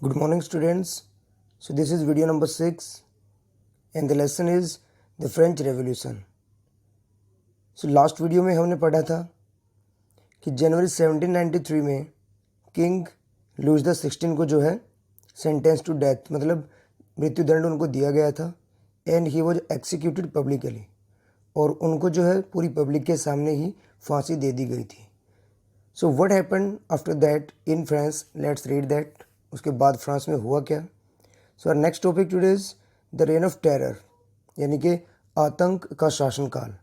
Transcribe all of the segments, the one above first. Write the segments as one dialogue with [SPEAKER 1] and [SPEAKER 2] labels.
[SPEAKER 1] Good morning students. So this is video number 6 and the lesson is the French Revolution. So last video में हमने पढ़ा था कि जनवरी 1793 में किंग लुइस द 16 को जो है सेंटेंस टू डेथ मतलब मृत्युदंड उनको दिया गया था and he was executed publicly और उनको जो है पूरी पब्लिक के सामने ही फांसी दे दी गई थी. So what happened after that in France, let's read that. उसके बाद फ्रांस में हुआ क्या. So our next topic today is the reign of terror यानी कि आतंक का शासनकाल.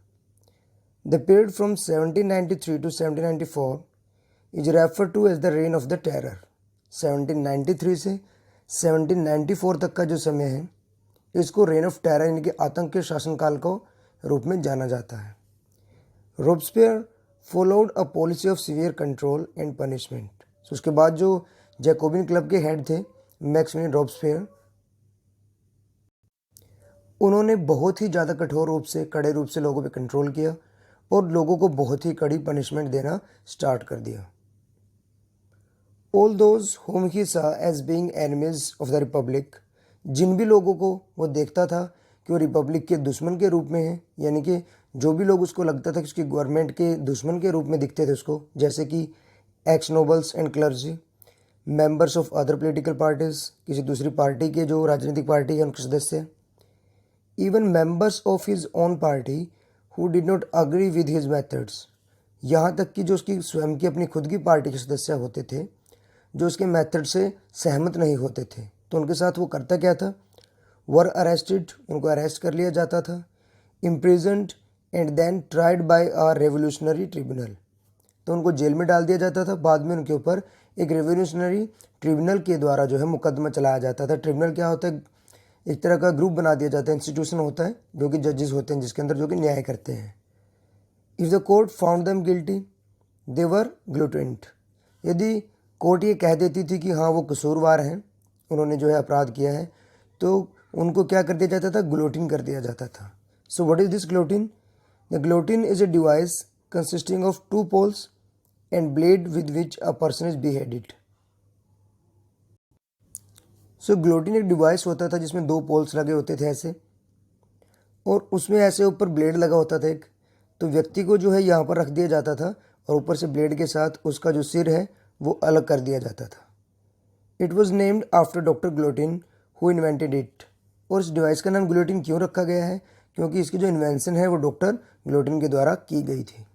[SPEAKER 1] The period from 1793 to 1794 is refer to as the reign of the terror. 1793 से 1794 तक का जो समय है इसको रेन ऑफ टेरर यानी कि आतंक के शासनकाल को रूप में जाना जाता है. Robespierre followed a policy of severe control and punishment. So उसके बाद जो जैकोबिन क्लब के हेड थे मैक्सिमिलियन रोब्सपियर, उन्होंने बहुत ही ज़्यादा कठोर रूप से कड़े रूप से लोगों पे कंट्रोल किया और लोगों को बहुत ही कड़ी पनिशमेंट देना स्टार्ट कर दिया. All those whom he saw as being enemies of the republic, जिन भी लोगों को वो देखता था कि वो रिपब्लिक के दुश्मन के रूप में है, यानी कि जो भी लोग उसको लगता था कि उसकी गवर्नमेंट के दुश्मन के रूप में दिखते थे उसको, जैसे कि x nobles and clergy, members of other political parties, किसी दूसरी पार्टी के जो राजनीतिक पार्टी के उनके सदस्य, even members of his own party who did not agree with his methods, यहाँ तक कि जो उसकी स्वयं की अपनी खुद की पार्टी के सदस्य होते थे जो उसके मेथड से सहमत नहीं होते थे, तो उनके साथ वो करता क्या था, वर अरेस्टेड, उनको अरेस्ट कर लिया जाता था, imprisoned and then tried by a revolutionary tribunal, तो उनको जेल में डाल दिया जाता था. बाद में उनके ऊपर एक रेवोल्यूशनरी ट्रिब्यूनल के द्वारा जो है मुकदमा चलाया जाता था. ट्रिब्यूनल क्या होता है, एक तरह का ग्रुप बना दिया जाता है, इंस्टीट्यूशन होता है जो कि जजेस होते हैं जिसके अंदर जो कि न्याय करते हैं. If the court found them guilty they were guillotined, यदि कोर्ट ये कह देती थी कि हाँ वो कसूरवार हैं, उन्होंने जो है अपराध किया है, तो उनको क्या कर दिया जाता था, ग्लोटिन कर दिया जाता था. So what is this guillotine? The guillotine is a device consisting of two poles and blade with which a person is beheaded. So ग्लोटिन एक डिवाइस होता था जिसमें दो पोल्स लगे होते थे ऐसे, और उसमें ऐसे ऊपर ब्लेड लगा होता था एक, तो व्यक्ति को जो है यहाँ पर रख दिया जाता था और ऊपर से ब्लेड के साथ उसका जो सिर है वो अलग कर दिया जाता था. It was named after doctor Guillotin who invented it. और इस डिवाइस का नाम ग्लोटिन क्यों रखा गया है, क्योंकि इसकी जो इन्वेंशन है वो डॉक्टर ग्लोटिन के द्वारा की गई थी.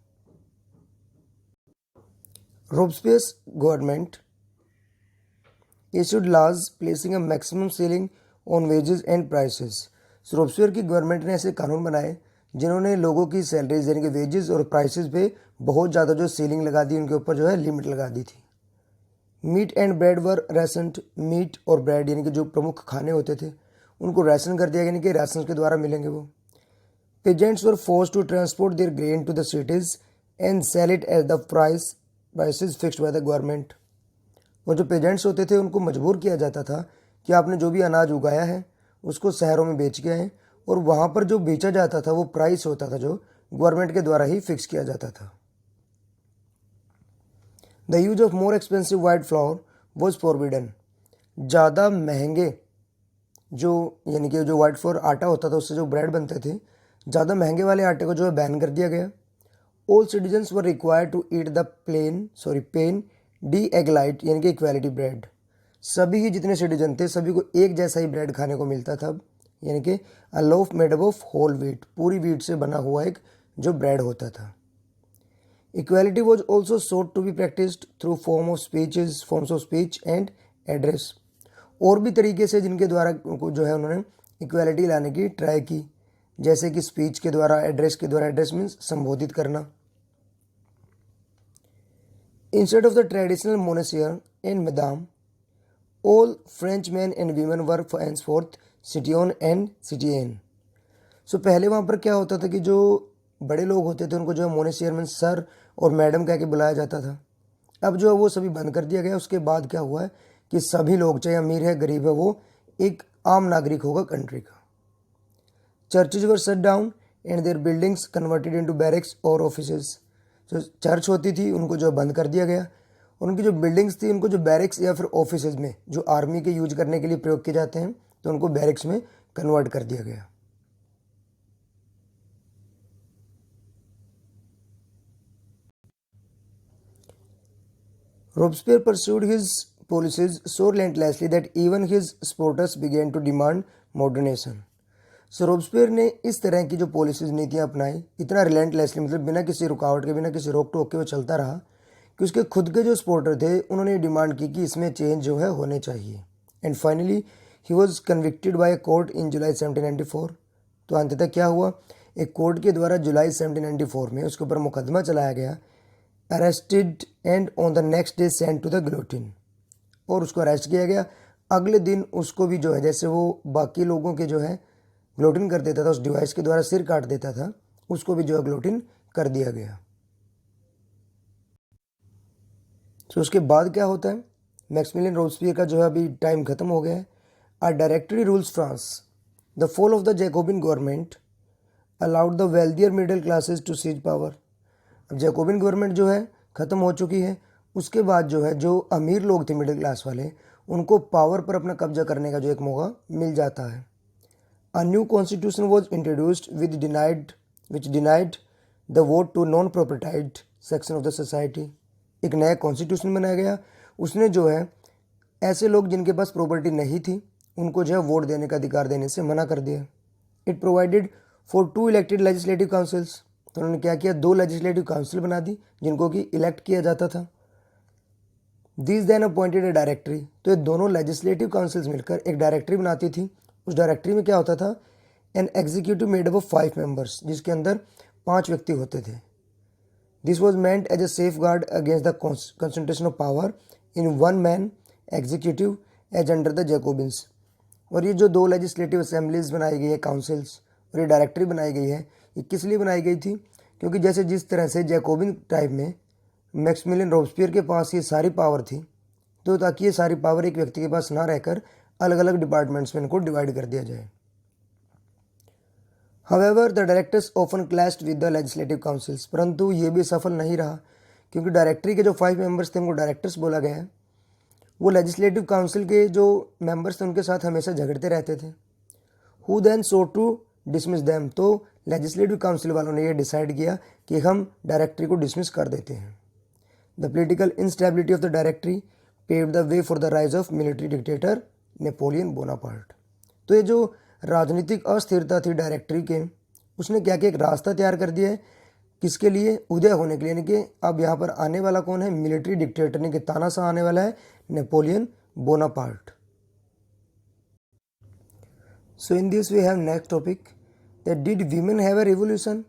[SPEAKER 1] Robespierre's government issued laws placing a maximum ceiling on wages and prices. So रोब्सपियर की गवर्नमेंट ने ऐसे कानून बनाए जिन्होंने लोगों की सैलरीज यानी कि वेजेस और प्राइसेस पे बहुत ज़्यादा जो सीलिंग लगा दी, उनके ऊपर जो है लिमिट लगा दी थी. Meat and bread were rationed, meat और ब्रेड यानी कि जो प्रमुख खाने होते थे उनको रेशन कर दिया, यानी कि राशन के द्वारा मिलेंगे वो. Peasants were force to transport their grain to the cities and sell it at the prices fixed by the government. और जो पेजेंट्स होते थे उनको मजबूर किया जाता था कि आपने जो भी अनाज उगाया है उसको शहरों में बेच के आए, और वहाँ पर जो बेचा जाता था वो प्राइस होता था जो गवर्नमेंट के द्वारा ही फिक्स किया जाता था. The use of more expensive white flower was forbidden. ज़्यादा महंगे जो यानी कि जो वाइट फ्लोर आटा होता था उससे जो ब्रेड बनते थे, ज़्यादा महंगे वाले आटे को जो है बैन कर दिया गया. All citizens were required to eat the pain d egalite यानी कि इक्वालिटी ब्रेड. सभी ही जितने सिटीजन थे सभी को एक जैसा ही ब्रेड खाने को मिलता था, यानी कि a loaf made up of whole wheat, पूरी व्हीट से बना हुआ एक जो ब्रेड होता था. Equality was also sought to be practised through forms of speech and address. और भी तरीके से जिनके द्वारा जो है उन्होंने इक्वालिटी लाने की ट्राई की, जैसे कि स्पीच के द्वारा, एड्रेस के द्वारा. एड्रेस मीन्स संबोधित करना. Instead of the traditional monsieur and madame, all French men and women were henceforth citoyen and citoyenne. So पहले वहाँ पर क्या होता था कि जो बड़े लोग होते थे उनको जो है मोनेसियर मीन्स सर और मैडम कह के बुलाया जाता था. अब जो है वो सभी बंद कर दिया गया. उसके बाद क्या हुआ है कि सभी लोग, चाहे अमीर है गरीब है, वो एक आम नागरिक होगा कंट्री का. Churches were shut down and their buildings converted into barracks और ऑफिसेज. जो चर्च होती थी उनको जो बंद कर दिया गया और उनकी जो बिल्डिंग्स थी उनको जो बैरिक्स या फिर ऑफिसेज में जो आर्मी के यूज करने के लिए प्रयोग किए जाते हैं तो उनको बैरिक्स में कन्वर्ट कर दिया गया। Robespierre pursued his policies so relentlessly that even his supporters began to demand moderation. सो रोबस्पियर ने इस तरह की जो पॉलिसीज नीतियाँ अपनाई इतना रिलेंटलेसली, मतलब बिना किसी रुकावट के, बिना किसी रोक टोक के वो चलता रहा कि उसके खुद के जो सपोर्टर थे उन्होंने डिमांड की कि इसमें चेंज जो है होने चाहिए। And finally he was convicted by a court in July 1794। तो अंततः क्या हुआ, एक कोर्ट के द्वारा जुलाई 1794 में उसके ऊपर मुकदमा चलाया गया, arrested and on the next day sent to the guillotine. और उसको अरेस्ट किया गया, अगले दिन उसको भी जो है जैसे वो बाकी लोगों के जो है ग्लोटिन कर देता था, उस डिवाइस के द्वारा सिर काट देता था, उसको भी जो है ग्लोटिन कर दिया गया। तो उसके बाद क्या होता है, मैक्सिमिलियन रोबस्पियर का जो है अभी टाइम खत्म हो गया है। A Directory rules France, the fall of the Jacobin government allowed the wealthier middle classes to seize power. अब जैकोबिन गवर्नमेंट जो है ख़त्म हो चुकी है, उसके बाद जो है जो अमीर लोग थे मिडिल क्लास वाले, उनको पावर पर अपना कब्जा करने का जो एक मौका मिल जाता है। A new constitution was introduced which denied the vote to non-proprietary section of the society। एक नया कॉन्स्टिट्यूशन बनाया गया, उसने जो है ऐसे लोग जिनके पास प्रॉपर्टी नहीं थी उनको जो है वोट देने का अधिकार देने से मना कर दिया। It provided for 2 elected legislative councils. तो उन्होंने क्या किया, 2 लेजिस्लेटिव काउंसिल बना दी जिनको कि इलेक्ट किया जाता था। This then appointed a Directory. तो ये दोनों लेजिस्लेटिव काउंसिल्स मिलकर एक डायरेक्टरी बनाती थी। उस डायरेक्टरी में क्या होता था, an executive made up of 5 members, जिसके अंदर 5 व्यक्ति होते थे। This was meant as a safeguard against the concentration of power in one man executive as under the Jacobins. और ये जो 2 लेजिस्लेटिव असेंबलीज बनाई गई है, काउंसिल्स, और ये डायरेक्टरी बनाई गई है, ये किस लिए बनाई गई थी, क्योंकि जैसे जिस तरह से जैकोबिन टाइप में मैक्सिमिलियन रोबस्पियर के पास ये सारी पावर थी, तो ताकि ये सारी पावर एक व्यक्ति के पास ना रहकर अलग अलग डिपार्टमेंट्स में इनको डिवाइड कर दिया जाए। However the directors often clashed with the legislative councils. परंतु ये भी सफल नहीं रहा, क्योंकि डायरेक्टरी के जो 5 मेंबर्स थे उनको डायरेक्टर्स बोला गया है, वो लेजिस्लेटिव काउंसिल के जो मेंबर्स थे उनके साथ हमेशा झगड़ते रहते थे। Who then sought to dismiss them. तो लेजिस्लेटिव काउंसिल वालों ने ये डिसाइड किया कि हम डायरेक्टरी को डिसमिस कर देते हैं। The political instability of the directory paved the way for the rise of military dictator Napoleon Bonaparte. तो ये जो राजनीतिक अस्थिरता थी डायरेक्टरी के, उसने क्या किया, एक रास्ता तैयार कर दिया है किसके लिए, उदय होने के लिए। यानी कि अब यहाँ पर आने वाला कौन है, मिलिट्री डिक्टेटर, यानी कि तानाशाह आने वाला है, Napoleon Bonaparte. So in this we have next topic that did women have a revolution.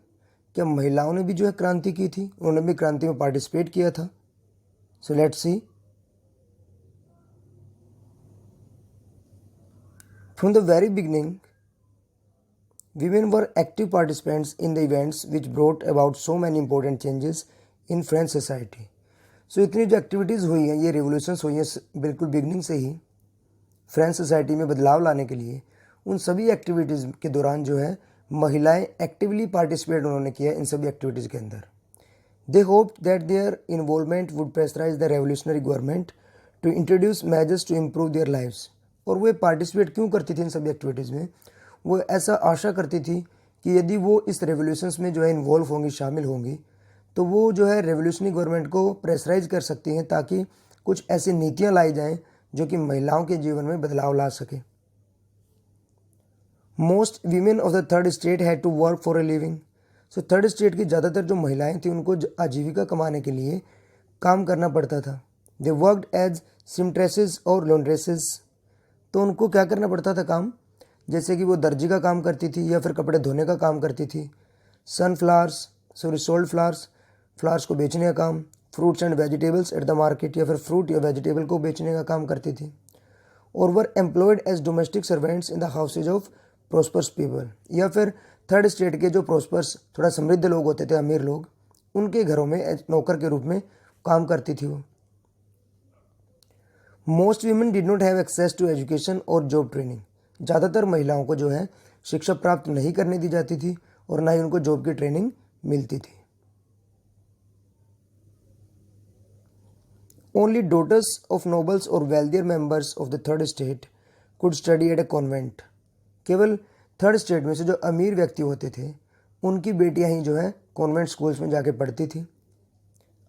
[SPEAKER 1] क्या महिलाओं ने भी जो है क्रांति की थी, उन्होंने भी क्रांति में पार्टिसिपेट किया था। So let's see. From the very beginning, women were active participants in the events which brought about so many important changes in French society। So इतनी जो एक्टिविटीज़ हुई हैं, ये रिवोल्यूशंस हुई हैं बिल्कुल बिगनिंग से ही फ्रेंच सोसाइटी में बदलाव लाने के लिए, उन सभी एक्टिविटीज़ के दौरान जो है महिलाएं एक्टिवली पार्टिसिपेट उन्होंने किया इन सभी एक्टिविटीज़ के अंदर। They hope that their involvement would pressurise the revolutionary government to introduce measures to improve their lives. और वो पार्टिसिपेट क्यों करती थी इन सभी एक्टिविटीज़ में, वो ऐसा आशा करती थी कि यदि वो इस रेवोल्यूशंस में जो है इन्वॉल्व होंगी, शामिल होंगी, तो वो जो है रेवोल्यूशनरी गवर्नमेंट को प्रेशराइज कर सकती हैं ताकि कुछ ऐसी नीतियां लाई जाएं जो कि महिलाओं के जीवन में बदलाव ला सके। Most women of the third estate had to work for a living. So third estate की ज़्यादातर जो महिलाएं थी उनको आजीविका कमाने के लिए काम करना पड़ता था। दे वर्कड एज सिमट्रेसेस और लॉन्ड्रेसेस। तो उनको क्या करना पड़ता था काम, जैसे कि वो दर्जी का काम करती थी या फिर कपड़े धोने का काम करती थी। सोल्ड फ्लावर्स को बेचने का काम, fruits and vegetables at the market, या फिर फ्रूट या वेजिटेबल को बेचने का काम करती थी। और were employed as domestic servants in the houses of prosperous people, या फिर थर्ड स्टेट के जो प्रोस्पर्स थोड़ा समृद्ध लोग होते थे, अमीर लोग, उनके घरों में नौकर के रूप में काम करती थी वो। Most women did not have access to education और जॉब ट्रेनिंग। ज़्यादातर महिलाओं को जो है शिक्षा प्राप्त नहीं करने दी जाती थी और ना ही उनको जॉब की ट्रेनिंग मिलती थी। ओनली डॉटर्स ऑफ नोबल्स और wealthier members of the third state could study eight A convent. केवल थर्ड स्टेट में से जो अमीर व्यक्ति होते थे उनकी बेटियां ही जो है कॉन्वेंट स्कूल्स में जाके पढ़ती थी।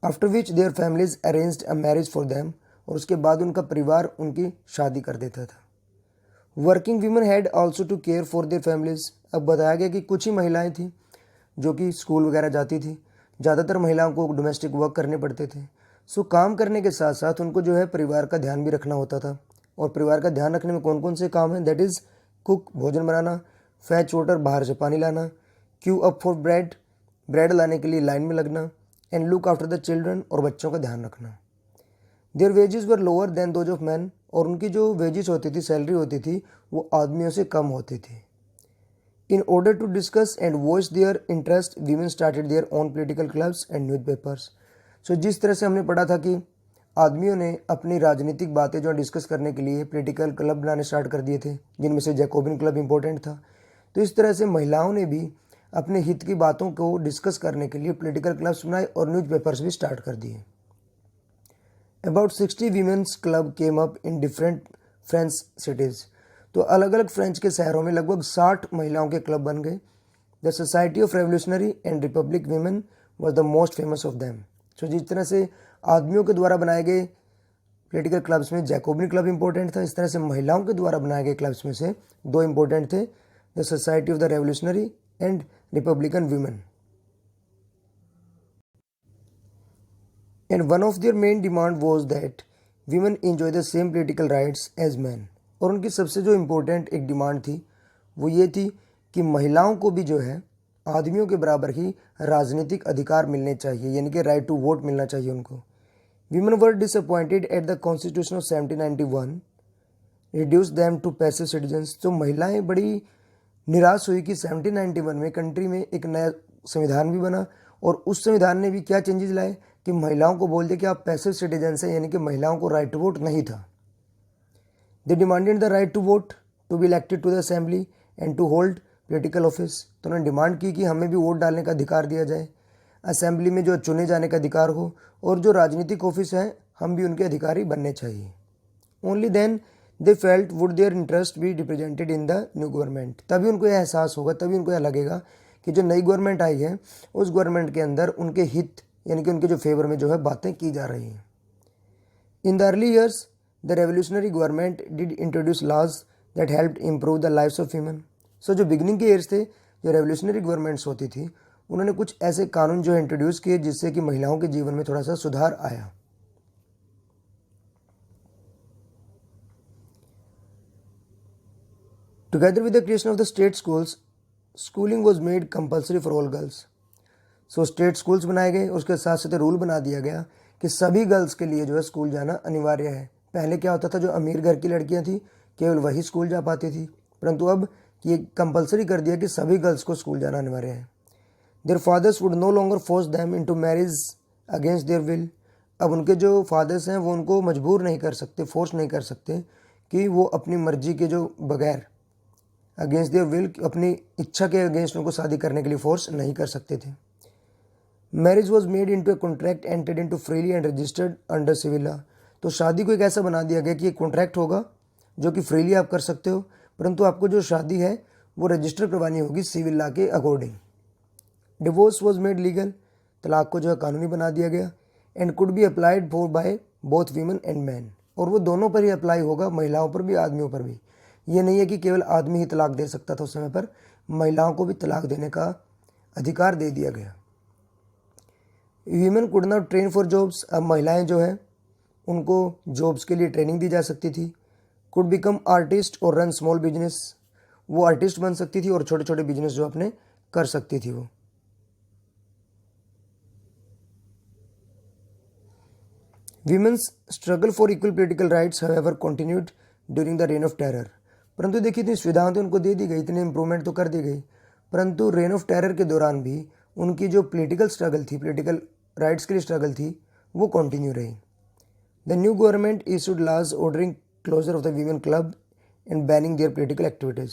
[SPEAKER 1] After which their families arranged a marriage for them, और उसके बाद उनका परिवार उनकी शादी कर देता था। Working women had also to care for their families. अब बताया गया कि कुछ ही महिलाएं थी जो कि स्कूल वगैरह जाती थी, ज़्यादातर महिलाओं को डोमेस्टिक वर्क करने पड़ते थे। सो काम करने के साथ साथ उनको जो है परिवार का ध्यान भी रखना होता था। और परिवार का ध्यान रखने में कौन कौन से काम हैं, दैट इज़ कुक भोजन बनाना, फैच वाटर बाहर से पानी लाना, queue up for bread bread लाने के लिए लाइन में लगना, and look after the children और बच्चों का ध्यान रखना। Their wages were lower than those of men, और उनकी जो वेजेस होती थी, सैलरी होती थी, वो आदमियों से कम होती थी। In order to discuss and voice their interest women started their own political clubs and newspapers. So जिस तरह से हमने पढ़ा था कि आदमियों ने अपनी राजनीतिक बातें जो डिस्कस करने के लिए पॉलिटिकल क्लब बनाने स्टार्ट कर दिए थे, जिनमें से जैकोबिन क्लब इंपॉर्टेंट था। तो इस तरह से महिलाओं ने भी अपने हित की बातों को डिस्कस करने के लिए पॉलिटिकल क्लब्स बनाए और न्यूज़पेपर्स भी स्टार्ट कर दिए। About 60 women's club came up in different French cities. तो अलग अलग फ्रेंच के शहरों में लगभग 60 महिलाओं के क्लब बन गए। The society of revolutionary and republic women was the most famous of them. So जिस तरह से आदमियों के द्वारा बनाए गए पॉलिटिकल क्लब्स में जैकोबिन क्लब इंपॉर्टेंट था, इस तरह से महिलाओं के द्वारा बनाए गए क्लब्स में से दो इंपॉर्टेंट थे, the society of the Revolutionary and Republican Women. And one of their main demand was that women enjoy the same political rights as man. और उनकी सबसे जो इम्पोर्टेंट एक डिमांड थी वो ये थी कि महिलाओं को भी जो है आदमियों के बराबर ही राजनीतिक अधिकार मिलने चाहिए, यानी कि राइट टू वोट मिलना चाहिए उनको। Women were disappointed at the constitution of 1791 reduce them to passive citizens. तो महिलाएं बड़ी निराश हुई कि 1791 में कंट्री में एक नया संविधान भी बना और उस संविधान ने भी क्या चेंजेस लाए कि महिलाओं को बोल दिया कि आप पैसिव सिटीजन्स हैं, यानी कि महिलाओं को राइट टू वोट नहीं था। They demanded the right to vote, to be elected to the assembly and to hold political office. तो उन्होंने डिमांड की कि हमें भी वोट डालने का अधिकार दिया जाए, असेंबली में जो चुने जाने का अधिकार हो, और जो राजनीतिक ऑफिस हैं हम भी उनके अधिकारी बनने चाहिए। Only then they felt would their interest be represented in the new government. तभी उनको यह एहसास होगा, तभी उनको यह लगेगा कि जो नई गवर्नमेंट आई है उस गवर्नमेंट के अंदर उनके हित यानी कि उनके जो फेवर में जो है बातें की जा रही हैं। In the early years the revolutionary government did introduce laws that helped improve the lives of women. So जो बिगिनिंग के ईयर्स थे, जो रेवोल्यूशनरी गवर्नमेंट्स होती थी, उन्होंने कुछ ऐसे कानून जो इंट्रोड्यूस किए जिससे कि महिलाओं के जीवन में थोड़ा सा सुधार आया। Together with the creation of the state schools, schooling was made compulsory for all girls. So state schools बनाए गए, उसके साथ साथ रूल बना दिया गया कि सभी गर्ल्स के लिए जो है स्कूल जाना अनिवार्य है। पहले क्या होता था, जो अमीर घर की लड़कियां थी केवल वही स्कूल जा पाती थी, परंतु अब ये कंपलसरी कर दिया कि सभी गर्ल्स को स्कूल जाना अनिवार्य है। Their fathers would no longer force them into marriage against their will. अब उनके जो फादर्स हैं वो उनको मजबूर नहीं कर सकते, फोर्स नहीं कर सकते कि वो अपनी मर्जी के जो बगैर अगेंस्ट देयर विल, अपनी इच्छा के अगेंस्ट उनको शादी करने के लिए फोर्स नहीं कर सकते थे। Marriage was made into a contract entered into freely and registered under civil law. तो शादी को एक ऐसा बना दिया गया कि एक कॉन्ट्रैक्ट होगा जो कि फ्रीली आप कर सकते हो, परंतु आपको जो शादी है वो रजिस्टर करवानी होगी सिविल लॉ के according. Divorce was made legal, तलाक को जो है कानूनी बना दिया गया, and could be applied for by both women and man. और वो दोनों पर ही अप्लाई होगा, महिलाओं पर भी आदमियों पर भी। ये नहीं है कि केवल आदमी ही तलाक दे सकता था उस समय पर, महिलाओं को भी तलाक देने का अधिकार दे दिया गया। Women could not train for jobs. अब महिलाएं जो है उनको जॉब्स के लिए ट्रेनिंग दी जा सकती थी। कुड बिकम आर्टिस्ट और रन स्मॉल बिजनेस, वो आर्टिस्ट बन सकती थी और छोटे छोटे बिजनेस जो अपने कर सकती थी वो। Women's struggle for equal political rights however continued during the reign of terror. परंतु देखिए इतनी सुविधाएं तो उनको दे दी गई, इतने इंप्रूवमेंट तो कर दी गई, परंतु रेन ऑफ टेरर के दौरान भी उनकी जो पॉलिटिकल स्ट्रगल थी, पॉलिटिकल राइट्स के लिए स्ट्रगल थी, वो कंटिन्यू रही। The new government issued laws ordering closure of the women club and banning their political activities.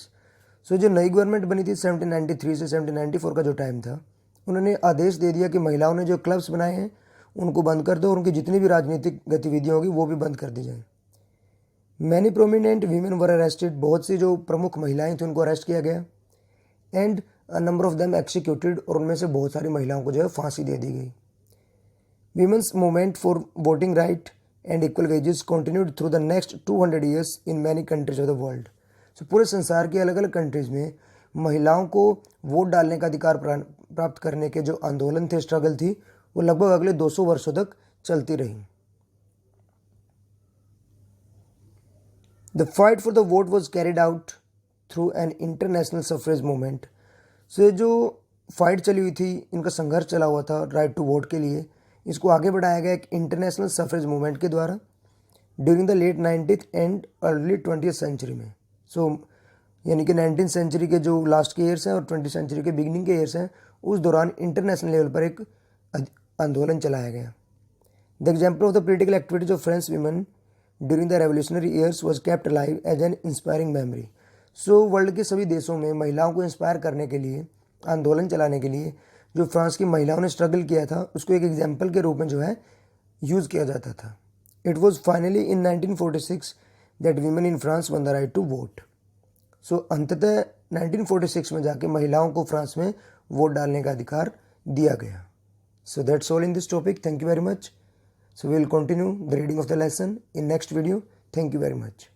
[SPEAKER 1] So जो नई गवर्नमेंट बनी थी 1793 से 1794 का जो टाइम था, उन्होंने आदेश दे दिया कि महिलाओं ने जो क्लब्स बनाए हैं उनको बंद कर दो और उनकी जितनी भी राजनीतिक गतिविधियाँ होगी वो भी बंद कर दी जाए। Many prominent women were arrested, बहुत सी जो प्रमुख महिलाएं थी उनको अरेस्ट किया गया। And a number of them executed, और उनमें से बहुत सारी महिलाओं को जो है फांसी दे दी गई। Women's movement for voting right and equal wages continued through the next 200 years in many countries of the world. So पूरे संसार के अलग अलग कंट्रीज़ में महिलाओं को वोट डालने का अधिकार प्राप्त करने के जो आंदोलन थे, स्ट्रगल थी, वो लगभग अगले 200 वर्षों तक चलती रही। The fight for the vote was carried out through an international suffrage movement. So ये जो फाइट चली हुई थी, इनका संघर्ष चला हुआ था राइट टू वोट के लिए, इसको आगे बढ़ाया गया एक इंटरनेशनल सफरेज मूवमेंट के द्वारा during the late 19th and early 20th century में। सो यानी कि 19th सेंचुरी के जो लास्ट के ईयर्स हैं और 20th सेंचुरी के बिगिनिंग के ईयर्स हैं, उस दौरान इंटरनेशनल लेवल पर एक आंदोलन चलाया गया। The example of the political activities of French women during the revolutionary years was kept alive as an inspiring memory. So world के सभी देशों में महिलाओं को इंस्पायर करने के लिए, आंदोलन चलाने के लिए जो फ्रांस की महिलाओं ने स्ट्रगल किया था, उसको एक एग्जाम्पल के रूप में जो है यूज़ किया जाता था। It was finally in 1946 that women in France won the right to vote. So अंततः 1946 में जाके महिलाओं को फ्रांस में वोट डालने का अधिकार दिया गया। So that's all in this topic. Thank you very much. So we will continue the reading of the lesson in next video. Thank you very much.